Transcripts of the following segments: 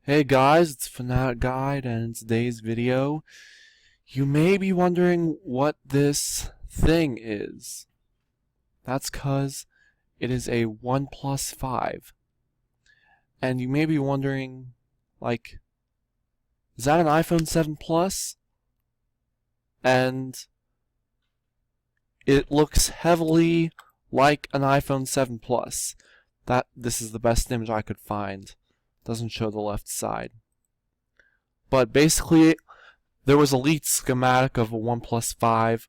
Hey guys, it's Fanatic Guide, and in today's video, you may be wondering what this thing is. That's cause it is a OnePlus 5. And you may be wondering, like, is that an iPhone 7 Plus? And it looks heavily like an iPhone 7 Plus. This is the best image I could find. Doesn't show the left side. But basically, there was a leaked schematic of a OnePlus 5,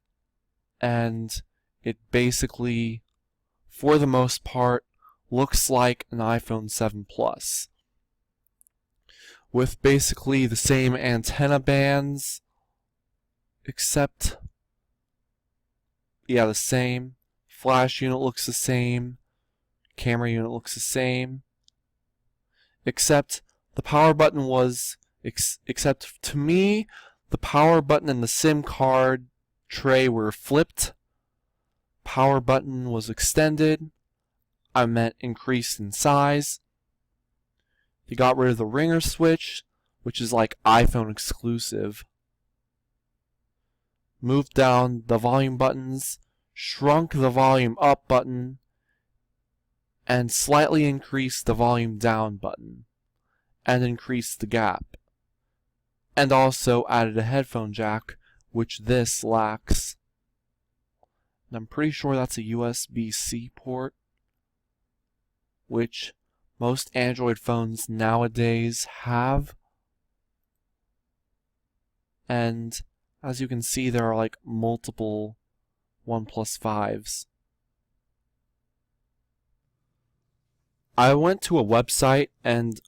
and it basically, for the most part, looks like an iPhone 7 Plus. With basically the same antenna bands, except, the same. Flash unit looks the same. Camera unit looks the same. Except the power button was, except to me, the power button and the SIM card tray were flipped. Power button was extended. I meant increased in size. They got rid of the ringer switch, which is like iPhone exclusive. Moved down the volume buttons, shrunk the volume up button, and slightly increased the volume down button, and increased the gap. And also added a headphone jack, which this lacks. And I'm pretty sure that's a USB-C port, which most Android phones nowadays have. And as you can see, there are like multiple OnePlus 5s. I went to a website, and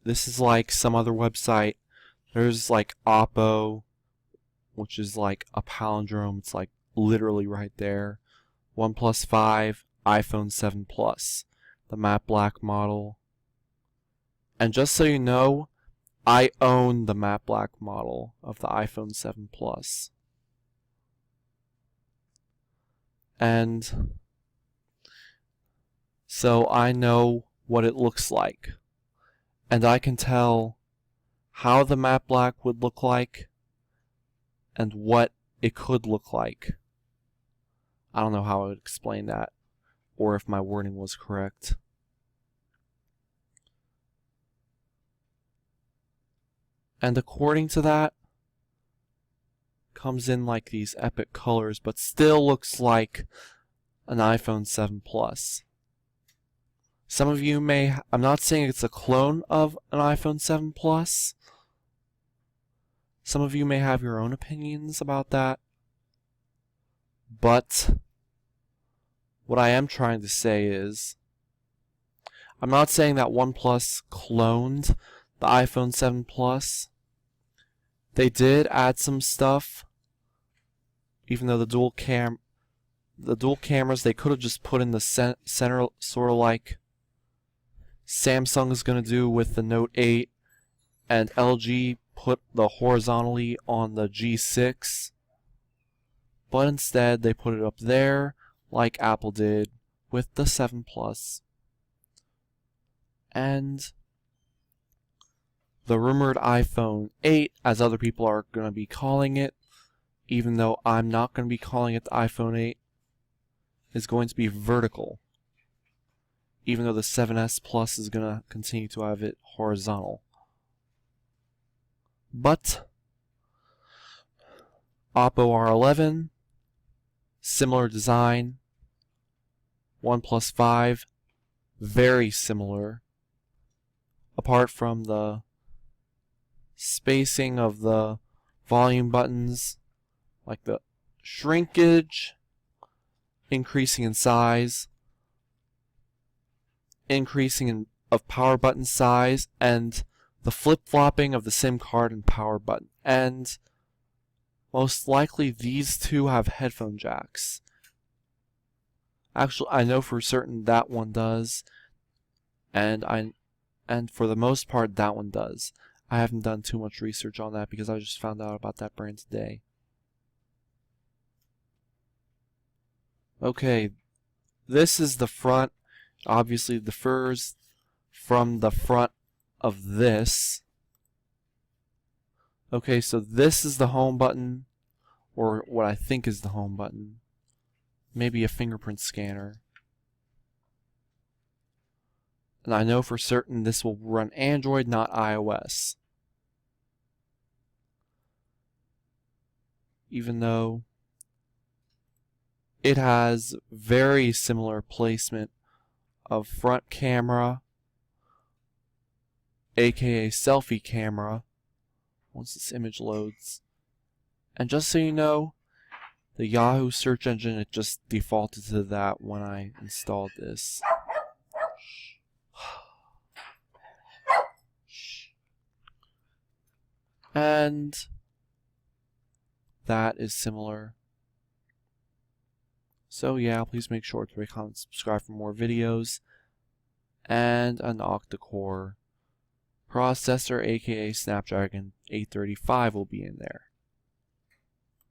this is like some other website. There's like Oppo, which is like a palindrome. It's like literally right there. OnePlus 5, iPhone 7 Plus, the matte black model. And just so you know, I own the matte black model of the iPhone 7 Plus. And so I know what it looks like. And I can tell how the matte black would look like and what it could look like. I don't know how I would explain that, or if my wording was correct. And according to that, comes in like these epic colors, but still looks like an iPhone 7 Plus. Some of you may, I'm not saying it's a clone of an iPhone 7 Plus. Some of you may have your own opinions about that. But what I am trying to say is, I'm not saying that OnePlus cloned the iPhone 7 Plus. They did add some stuff, even though the dual cameras, they could have just put in the center, sort of like Samsung is going to do with the Note 8, and LG put the horizontally on the G6. But instead, they put it up there, like Apple did with the 7 Plus. And the rumored iPhone 8, as other people are going to be calling it, even though I'm not going to be calling it the iPhone 8, is going to be vertical. Even though the 7S Plus is going to continue to have it horizontal. But Oppo R11, similar design. OnePlus 5, very similar. Apart from the spacing of the volume buttons, like the shrinkage, increasing in size, increasing of power button size, and the flip-flopping of the SIM card and power button. And most likely these two have headphone jacks. Actually, I know for certain that one does, and for the most part that one does. I haven't done too much research on that because I just found out about that brand today. Okay, this is the front. Obviously, the differs from the front of this. Okay, so this is the home button, or what I think is the home button. Maybe a fingerprint scanner. And I know for certain this will run Android, not iOS. Even though it has very similar placement of front camera, aka selfie camera, once this image loads. And just so you know, the Yahoo search engine, it just defaulted to that when I installed this. And that is similar. So yeah, please make sure to rate, comment, subscribe for more videos. And an octa-core processor, aka Snapdragon 835, will be in there.